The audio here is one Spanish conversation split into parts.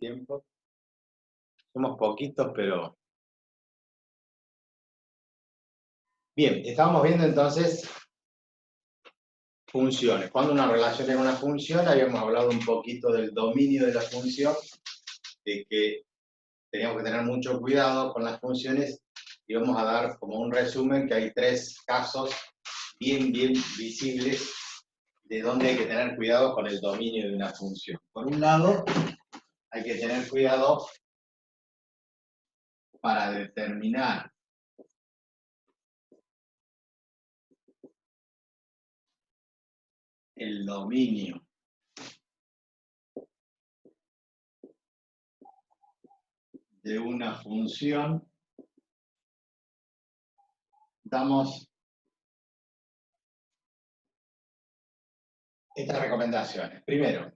tiempo. Somos poquitos, pero... Bien, estábamos viendo entonces funciones. Cuando una relación es una función, habíamos hablado un poquito del dominio de la función, de que teníamos que tener mucho cuidado con las funciones, y vamos a dar como un resumen que hay tres casos bien visibles de donde hay que tener cuidado con el dominio de una función. Por un lado, hay que tener cuidado para determinar el dominio de una función. Damos estas recomendaciones. Primero,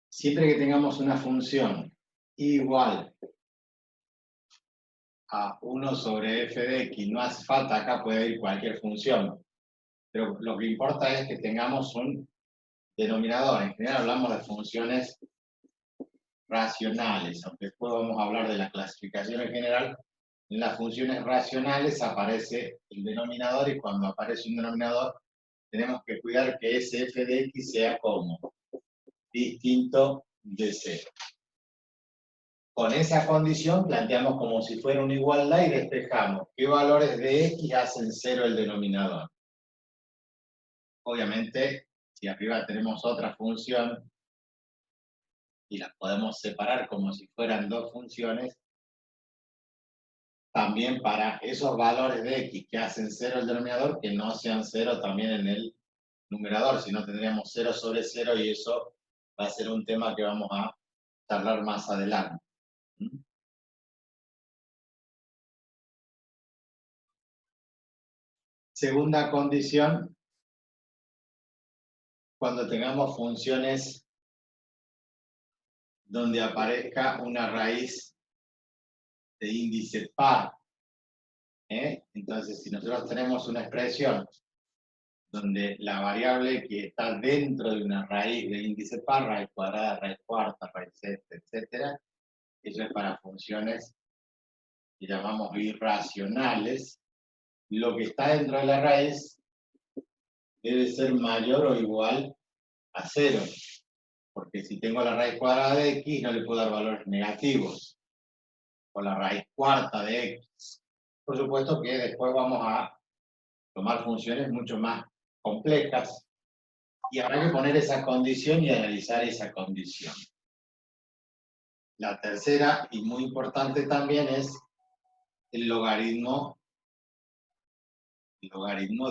siempre que tengamos una función igual a 1 sobre f de x, no hace falta, acá puede ir cualquier función, pero lo que importa es que tengamos un denominador. En general hablamos de funciones racionales, aunque después vamos a hablar de la clasificación en general. En las funciones racionales aparece el denominador, y cuando aparece un denominador tenemos que cuidar que ese f de x sea como distinto de 0. Con esa condición planteamos como si fuera una igualdad y despejamos qué valores de x hacen 0 el denominador. Obviamente, si arriba tenemos otra función y las podemos separar como si fueran dos funciones, también para esos valores de x que hacen 0 el denominador, que no sean 0 también en el numerador, si no tendríamos 0 sobre 0, y eso va a ser un tema que vamos a charlar más adelante. Segunda condición, cuando tengamos funciones donde aparezca una raíz de índice par. Entonces, si nosotros tenemos una expresión donde la variable que está dentro de una raíz de índice par, raíz cuadrada, raíz cuarta, raíz sexta, etc., eso es para funciones que llamamos irracionales. Lo que está dentro de la raíz debe ser mayor o igual a 0, porque si tengo la raíz cuadrada de x, no le puedo dar valores negativos, o la raíz cuarta de x. Por supuesto que después vamos a tomar funciones mucho más complejas, y habrá que poner esa condición y analizar esa condición. La tercera, y muy importante también, es el logaritmo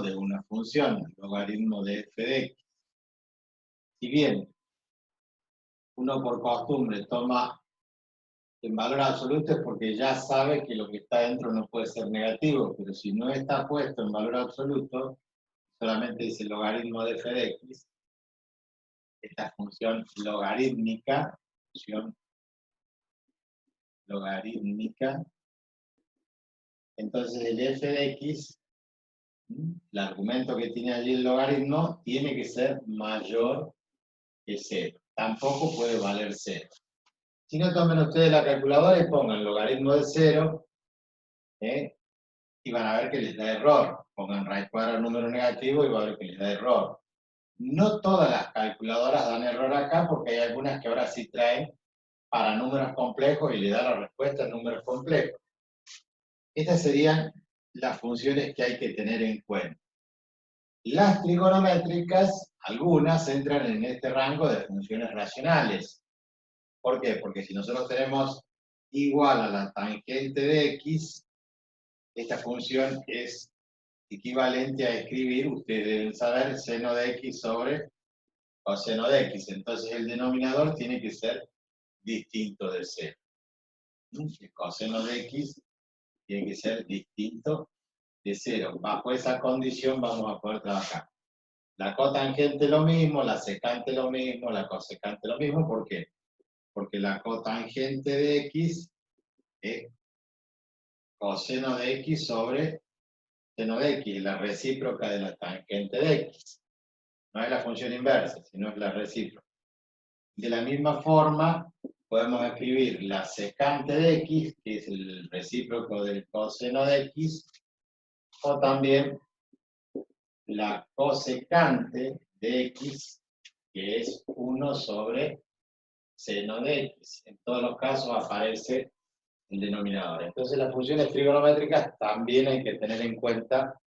de una función, el logaritmo de f de x. Si bien uno por costumbre toma en valor absoluto, es porque ya sabe que lo que está dentro no puede ser negativo, pero si no está puesto en valor absoluto, solamente dice logaritmo de f de x, esta función logarítmica, entonces el f de x, el argumento que tiene allí el logaritmo, tiene que ser mayor que 0. Tampoco puede valer 0. Si no, tomen ustedes la calculadora y pongan logaritmo de 0, y van a ver que les da error. Pongan raíz cuadrada número negativo y van a ver que les da error. No todas las calculadoras dan error acá, porque hay algunas que ahora sí traen para números complejos y le da la respuesta en números complejos. Estas serían las funciones que hay que tener en cuenta. Las trigonométricas, algunas entran en este rango de funciones racionales. ¿Por qué? Porque si nosotros tenemos igual a la tangente de x, esta función es equivalente a escribir, ustedes deben saber, seno de x sobre coseno de x. Entonces el denominador tiene que ser distinto de 0. El coseno de x tiene que ser distinto de 0. Bajo esa condición vamos a poder trabajar. La cotangente lo mismo, la secante lo mismo, la cosecante lo mismo. ¿Por qué? Porque la cotangente de x es coseno de x sobre seno de x, la recíproca de la tangente de x. No es la función inversa, sino es la recíproca. De la misma forma, podemos escribir la secante de x, que es el recíproco del coseno de x, o también la cosecante de x, que es 1 sobre seno de x. En todos los casos aparece el denominador. Entonces, las funciones trigonométricas también hay que tener en cuenta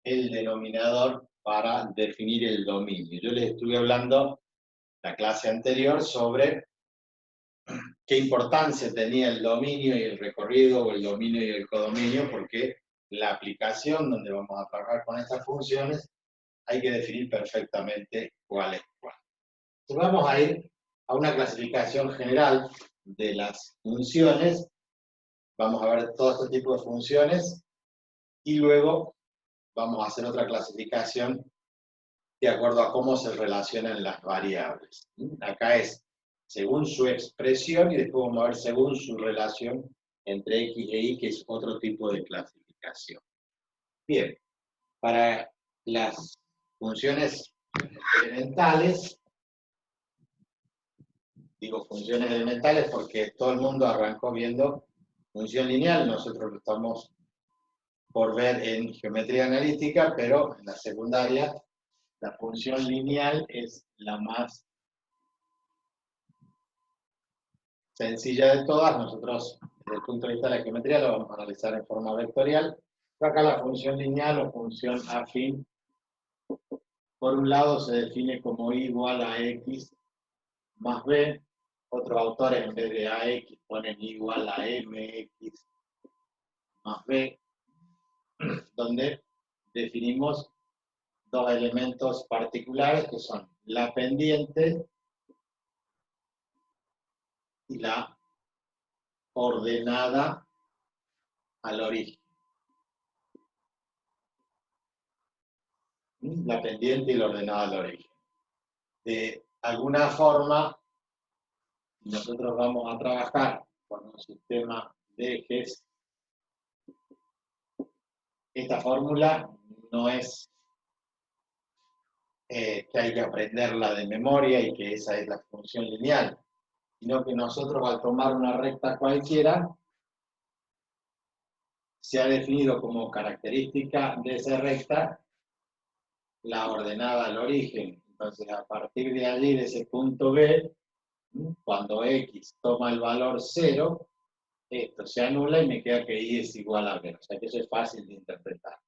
el denominador para definir el dominio. Yo les estuve hablando la clase anterior sobre qué importancia tenía el dominio y el recorrido, o el dominio y el codominio, porque la aplicación donde vamos a trabajar con estas funciones hay que definir perfectamente cuál es cuál. Entonces vamos a ir a una clasificación general de las funciones. Vamos a ver todo este tipo de funciones y luego vamos a hacer otra clasificación de acuerdo a cómo se relacionan las variables. Acá es según su expresión y después vamos a ver según su relación entre x e y, que es otro tipo de clasificación. Bien, para las funciones elementales, digo funciones elementales porque todo el mundo arrancó viendo función lineal, nosotros lo estamos por ver en geometría analítica, pero en la secundaria la función lineal es la más sencilla de todas. Nosotros, desde el punto de vista de la geometría, lo vamos a analizar en forma vectorial. Acá la función lineal o función afín, por un lado se define como y igual a x más b. Otros autores en vez de ax ponen y igual a mx más b, donde definimos dos elementos particulares que son la pendiente y la ordenada al origen. La pendiente y la ordenada al origen. De alguna forma, nosotros vamos a trabajar con un sistema de ejes. Esta fórmula no es que hay que aprenderla de memoria y que esa es la función lineal, sino que nosotros al tomar una recta cualquiera, se ha definido como característica de esa recta la ordenada al origen. Entonces, a partir de allí, de ese punto B, cuando x toma el valor 0, esto se anula y me queda que y es igual a b. O sea que eso es fácil de interpretar.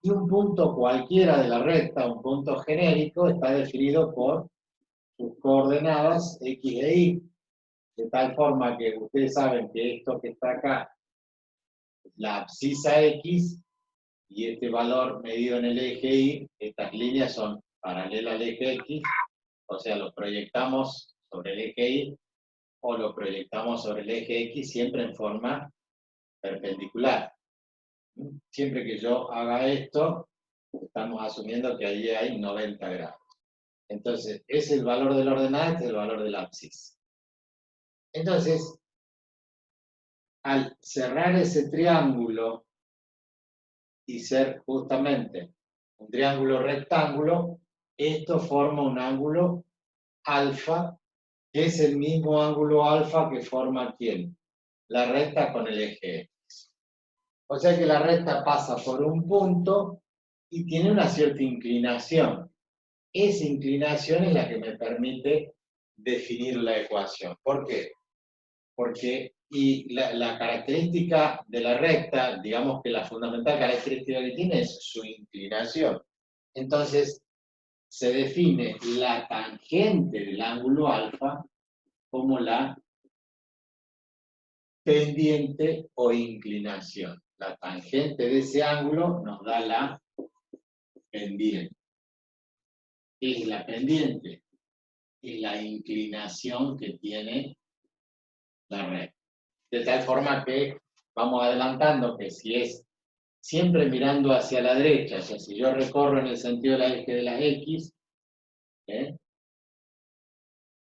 Y un punto cualquiera de la recta, un punto genérico, está definido por sus coordenadas x e y. De tal forma que ustedes saben que esto que está acá, la abscisa x, y este valor medido en el eje y, estas líneas son paralelas al eje x, o sea, lo proyectamos sobre el eje y, o lo proyectamos sobre el eje x, siempre en forma perpendicular. Siempre que yo haga esto, estamos asumiendo que allí hay 90 grados. Entonces, es el valor del ordenada, este es el valor del abscisa. Entonces, al cerrar ese triángulo y ser justamente un triángulo rectángulo, esto forma un ángulo alfa, que es el mismo ángulo alfa que forma ¿quién? La recta con el eje X. O sea que la recta pasa por un punto y tiene una cierta inclinación. Esa inclinación es la que me permite definir la ecuación. ¿Por qué? Porque la característica de la recta, digamos que la fundamental característica que tiene es su inclinación. Entonces, se define la tangente del ángulo alfa como la pendiente o inclinación. La tangente de ese ángulo nos da la pendiente. ¿Qué es la pendiente? Es la inclinación que tiene la recta. De tal forma que vamos adelantando que si es siempre mirando hacia la derecha, o sea, si yo recorro en el sentido del eje de las X,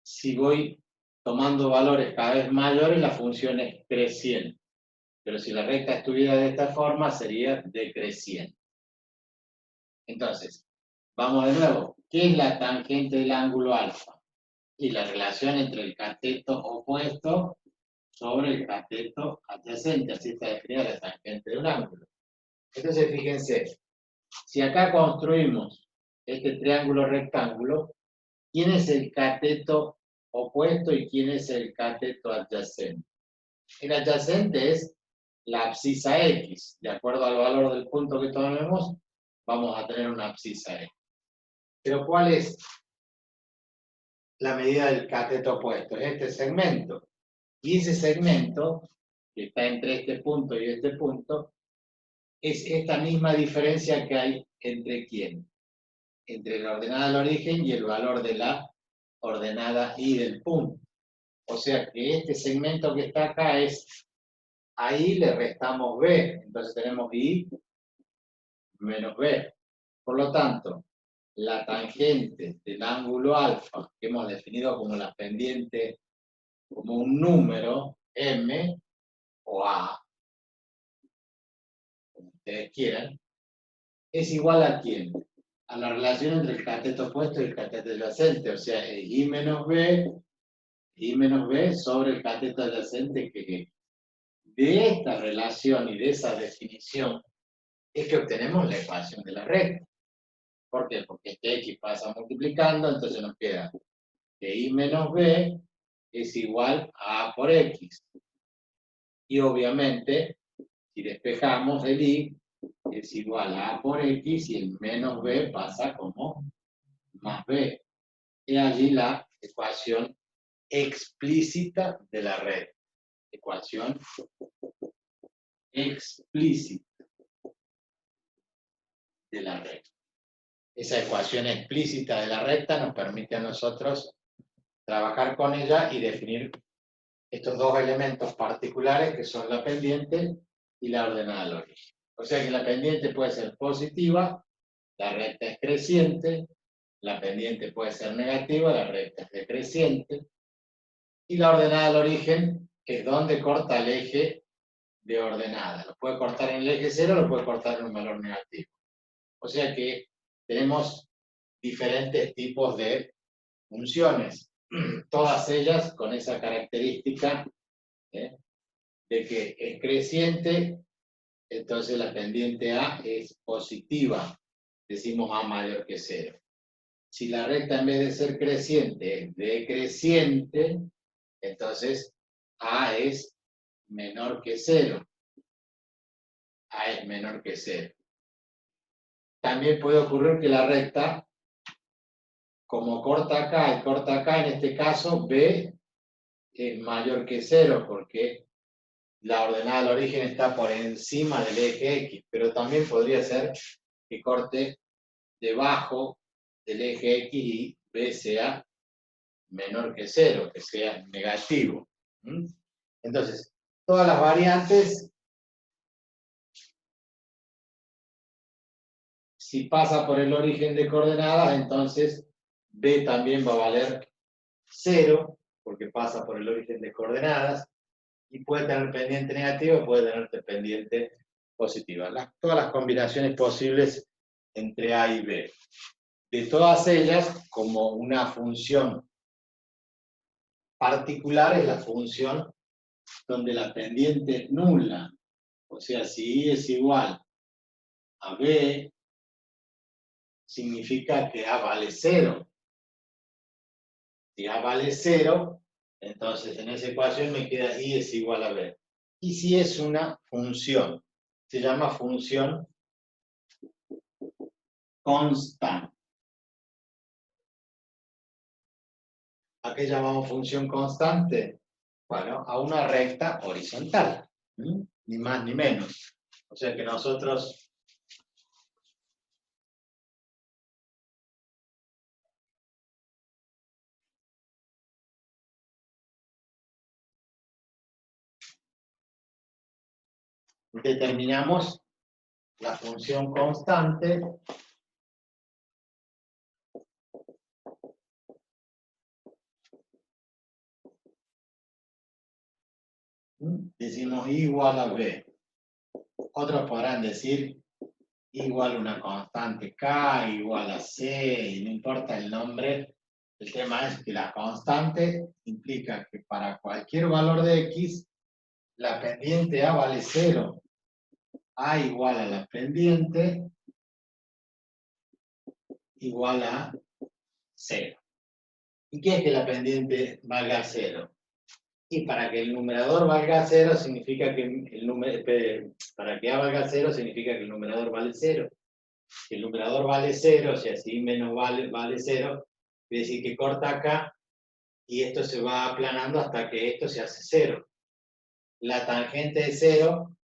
si voy tomando valores cada vez mayores, la función es creciente. Pero si la recta estuviera de esta forma, sería decreciente. Entonces, vamos de nuevo. ¿Qué es la tangente del ángulo alfa? Y la relación entre el cateto opuesto sobre el cateto adyacente, así está definida la tangente de un ángulo. Entonces, fíjense, si acá construimos este triángulo rectángulo, ¿quién es el cateto opuesto y quién es el cateto adyacente? El adyacente es la abscisa X. De acuerdo al valor del punto que tomemos, vamos a tener una abscisa X. Pero ¿cuál es la medida del cateto opuesto? Es este segmento. Y ese segmento, que está entre este punto y este punto, es esta misma diferencia que hay entre ¿quién? Entre la ordenada del origen y el valor de la ordenada y del punto. O sea que este segmento que está acá es, ahí le restamos B, entonces tenemos I menos B. Por lo tanto, la tangente del ángulo alfa, que hemos definido como la pendiente, como un número, M o A, como ustedes quieran, es igual a ¿quién? A la relación entre el cateto opuesto y el cateto adyacente, o sea, es I menos B sobre el cateto adyacente, que de esta relación y de esa definición es que obtenemos la ecuación de la recta. ¿Por qué? Porque este X pasa multiplicando, entonces nos queda que I menos B es igual a A por X. Y obviamente, si despejamos el I, es igual a A por X y el menos B pasa como más B. Y allí la ecuación explícita de la red. Ecuación explícita de la red. Esa ecuación explícita de la recta nos permite a nosotros trabajar con ella y definir estos dos elementos particulares que son la pendiente y la ordenada del origen. O sea que la pendiente puede ser positiva, la recta es creciente, la pendiente puede ser negativa, la recta es decreciente, y la ordenada del origen es donde corta el eje de ordenada. Lo puede cortar en el eje 0, lo puede cortar en un valor negativo. O sea que tenemos diferentes tipos de funciones, todas ellas con esa característica de que es creciente, entonces la pendiente A es positiva, decimos A mayor que 0. Si la recta en vez de ser creciente es decreciente, entonces A es menor que 0. A es menor que 0. También puede ocurrir que la recta, como corta acá y corta acá, en este caso B es mayor que 0, porque la ordenada del origen está por encima del eje X, pero también podría ser que corte debajo del eje X y B sea menor que 0, que sea negativo. Entonces, todas las variantes, si pasa por el origen de coordenadas, entonces B también va a valer 0, porque pasa por el origen de coordenadas, y puede tener pendiente negativa, puede tener pendiente positiva. Todas las combinaciones posibles entre A y B. De todas ellas, como una función particular, es la función donde la pendiente es nula. O sea, si I es igual a B, significa que A vale 0. Si A vale 0, entonces en esa ecuación me queda I es igual a B. Y si es una función, se llama función constante. ¿A qué llamamos función constante? Bueno, a una recta horizontal, ni más ni menos. O sea que nosotros determinamos la función constante decimos igual a B. Otros podrán decir igual a una constante K, igual a C, y no importa el nombre, El tema es que la constante implica que para cualquier valor de x, la pendiente A vale 0. A igual a la pendiente igual a 0. ¿Y qué es que la pendiente valga 0? Y para que el numerador valga 0 significa que para que A valga 0 significa que el numerador vale 0. Si el numerador vale 0, si así menos vale 0, quiere decir que corta acá y esto se va aplanando hasta que esto se hace 0. La tangente de 0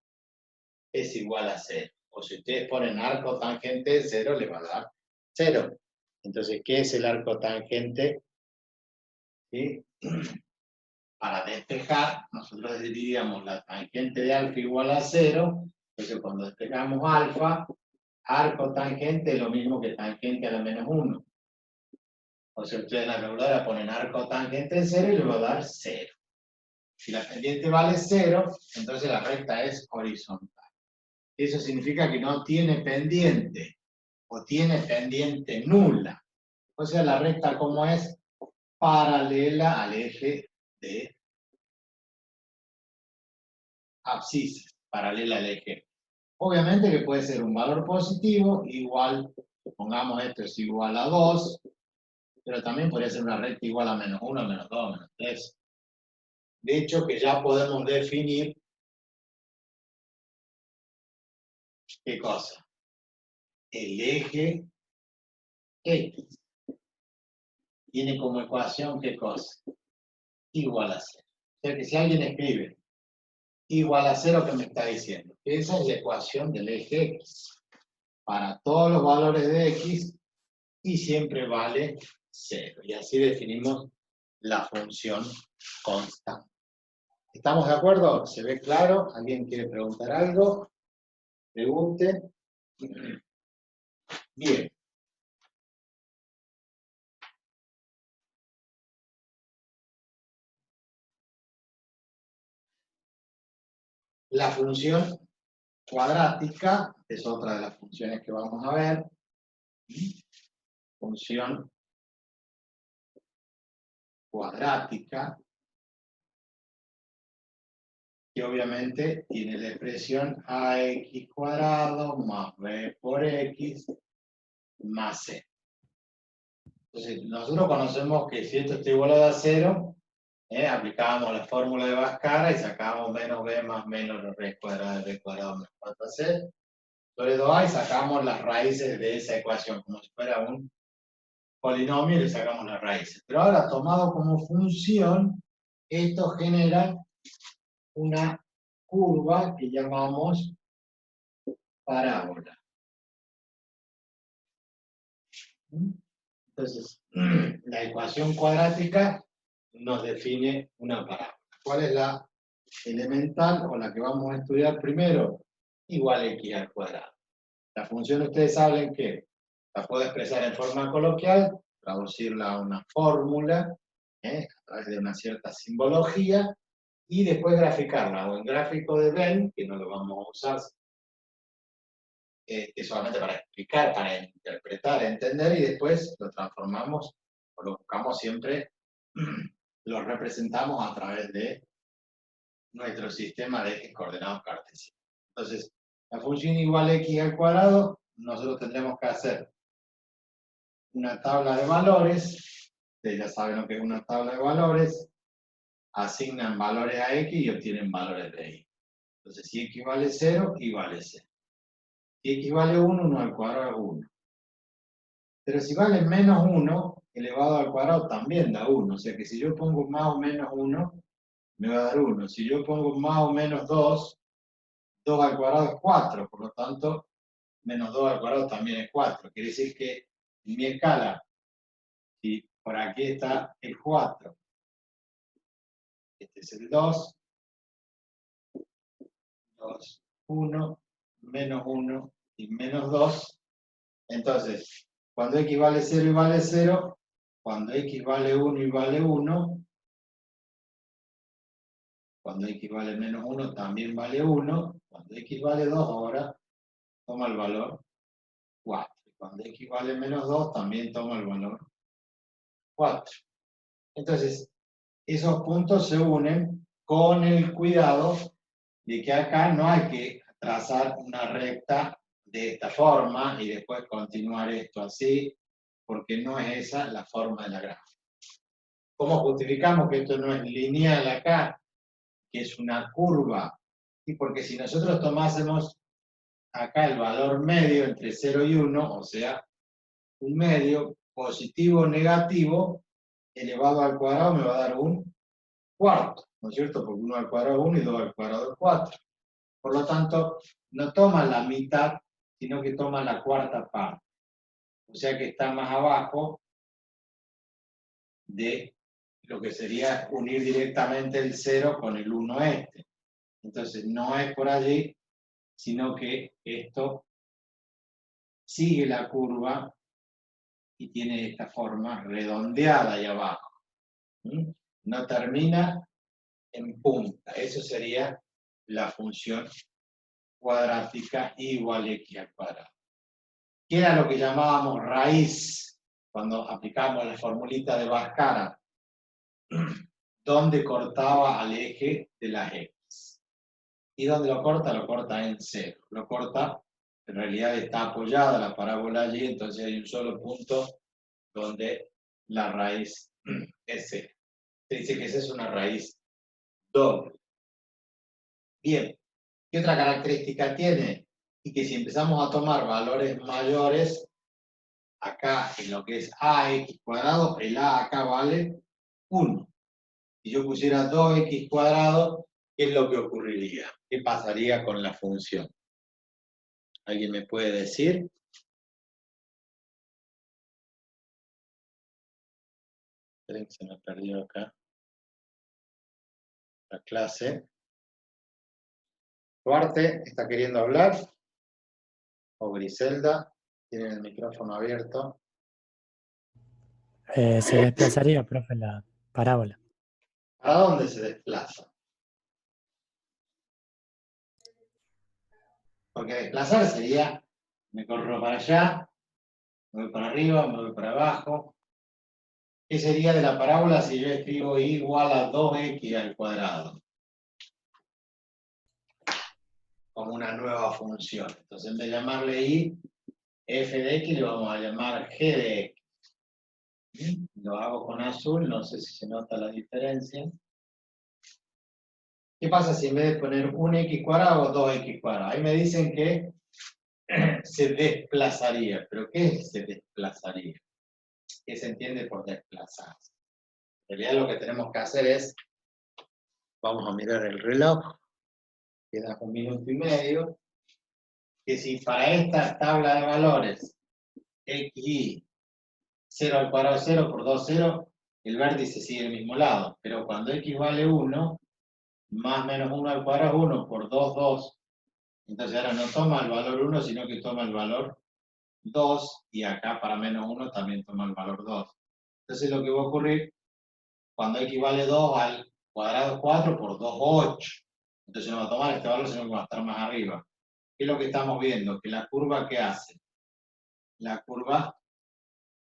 es igual a 0. O si ustedes ponen arco tangente de 0, le va a dar 0. Entonces, ¿qué es el arco tangente? ¿Sí? Para despejar, nosotros diríamos la tangente de alfa igual a 0. Entonces, cuando despejamos alfa, arco tangente es lo mismo que tangente a la menos 1. O sea, ustedes en la calculadora ponen arco tangente de 0 y le va a dar 0. Si la pendiente vale 0, entonces la recta es horizontal. Eso significa que no tiene pendiente, o tiene pendiente nula. O sea, la recta como es paralela al eje de abscisa, paralela al eje. Obviamente que puede ser un valor positivo, igual, supongamos esto es igual a 2, pero también podría ser una recta igual a menos 1, menos 2, menos 3. De hecho, que ya podemos definir ¿qué cosa? El eje X tiene como ecuación ¿qué cosa? Igual a 0. O sea que si alguien escribe igual a 0, ¿qué me está diciendo? Que esa es la ecuación del eje X. Para todos los valores de X y siempre vale 0. Y así definimos la función constante. ¿Estamos de acuerdo? ¿Se ve claro? ¿Alguien quiere preguntar algo? Pregunte. Bien. La función cuadrática es otra de las funciones que vamos a ver. Función cuadrática, que obviamente tiene la expresión ax cuadrado más b por x más c. Entonces, nosotros conocemos que si esto está igualado a 0, aplicábamos la fórmula de Bhaskara y sacábamos menos b más menos r cuadrado de b cuadrado más 4c sobre 2a y sacamos las raíces de esa ecuación, como si fuera un polinomio y le sacamos las raíces. Pero ahora, tomado como función, esto genera una curva que llamamos parábola. Entonces, la ecuación cuadrática nos define una parábola. ¿Cuál es la elemental o la que vamos a estudiar primero? Igual a x al cuadrado. La función ustedes saben que la puedo expresar en forma coloquial, traducirla a una fórmula, a través de una cierta simbología, y después graficarla, o en gráfico de Venn, que no lo vamos a usar solamente para explicar, para interpretar, entender, y después lo transformamos, o lo buscamos siempre, lo representamos a través de nuestro sistema de ejes coordenados cartesianos. Entonces, la función igual a x al cuadrado, nosotros tendremos que hacer una tabla de valores, ustedes ya saben lo que es una tabla de valores, asignan valores a x y obtienen valores de y. Entonces, si x vale 0, y vale 0. Si x vale 1, 1 al cuadrado es 1. Pero si vale menos 1, elevado al cuadrado también da 1. O sea que si yo pongo más o menos 1, me va a dar 1. Si yo pongo más o menos 2, 2 al cuadrado es 4. Por lo tanto, menos 2 al cuadrado también es 4. Quiere decir que en mi escala, si por aquí está el 4, este es el 2, 2, 1, menos 1 y menos 2. Entonces, cuando x vale 0 y vale 0, cuando x vale 1 y vale 1, cuando x vale menos 1 también vale 1, cuando x vale 2 ahora toma el valor 4. Cuando x vale menos 2 también toma el valor 4. Entonces, esos puntos se unen con el cuidado de que acá no hay que trazar una recta de esta forma y después continuar esto así, porque no es esa la forma de la gráfica. ¿Cómo justificamos que esto no es lineal acá? Que es una curva. Y porque si nosotros tomásemos acá el valor medio entre 0 y 1, o sea, un medio positivo o negativo, elevado al cuadrado me va a dar un cuarto, ¿no es cierto? Porque 1 al cuadrado es 1 y 2 al cuadrado es 4. Por lo tanto, no toma la mitad, sino que toma la cuarta parte. O sea que está más abajo de lo que sería unir directamente el 0 con el 1 este. Entonces, no es por allí, sino que esto sigue la curva y tiene esta forma redondeada ahí abajo. No termina en punta. Eso sería la función cuadrática igual a x al cuadrado. ¿Qué era lo que llamábamos raíz cuando aplicamos la formulita de Bhaskara? ¿Dónde cortaba al eje de las x? ¿Y dónde lo corta? Lo corta en 0. Lo corta, en realidad está apoyada la parábola allí, entonces hay un solo punto donde la raíz es 0. Se dice que esa es una raíz doble. Bien, ¿qué otra característica tiene? Y que si empezamos a tomar valores mayores, acá en lo que es ax cuadrado, el a acá vale 1. Si yo pusiera 2x cuadrado, ¿qué es lo que ocurriría? ¿Qué pasaría con la función? ¿Alguien me puede decir? Esperen que se me perdió acá la clase. Duarte, ¿está queriendo hablar? O Griselda, tienen el micrófono abierto. Se desplazaría, profe, la parábola. ¿Para dónde se desplaza? Porque desplazar sería, me corro para allá, me voy para arriba, me voy para abajo. ¿Qué sería de la parábola si yo escribo y igual a 2x al cuadrado? Como una nueva función. Entonces, en vez de llamarle y, f de x le vamos a llamar g de x. Lo hago con azul, no sé si se nota la diferencia. ¿Qué pasa si en vez de poner un x cuadrado o 2x cuadrado? Ahí me dicen que se desplazaría. ¿Pero qué es se desplazaría? ¿Qué se entiende por desplazarse? En realidad lo que tenemos que hacer es, vamos a mirar el reloj, queda 1 minuto y medio, que si para esta tabla de valores x 0 al cuadrado 0 por 2, 0, el vértice sigue el mismo lado, pero cuando x vale 1, más menos 1 al cuadrado es 1 por 2, 2, entonces ahora no toma el valor 1, sino que toma el valor 2, y acá para menos 1 también toma el valor 2. Entonces lo que va a ocurrir, cuando x vale 2 al cuadrado es 4 por 2, 8. Entonces no va a tomar este valor, sino que va a estar más arriba. ¿Qué es lo que estamos viendo? Que la curva, ¿qué hace? La curva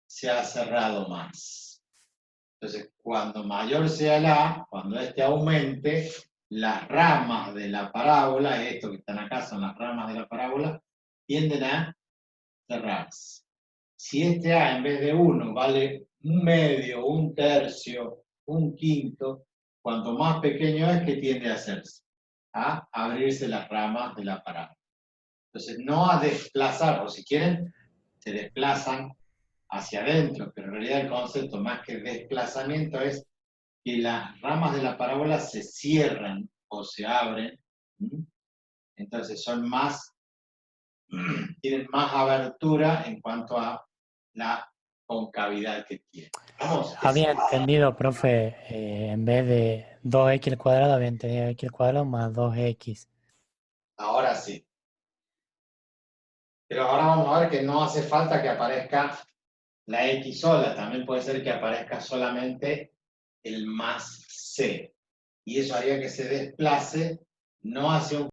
se ha cerrado más. Entonces, cuando mayor sea el A, cuando este aumente, las ramas de la parábola, esto que están acá son las ramas de la parábola, tienden a cerrarse. Si este A en vez de 1 vale un medio, un tercio, un quinto, cuanto más pequeño es, ¿qué tiende a hacerse? A abrirse las ramas de la parábola. Entonces, no a desplazar, o si quieren, se desplazan hacia adentro, pero en realidad el concepto más que desplazamiento es que las ramas de la parábola se cierran o se abren, entonces son más, tienen más abertura en cuanto a la concavidad que tienen. Vamos, Había entendido, profe, en vez de 2x al cuadrado, había entendido x al cuadrado más 2x. ahora sí. Pero ahora vamos a ver que no hace falta que aparezca la x sola, también puede ser que aparezca solamente el más c. Y eso haría que se desplace no hacia un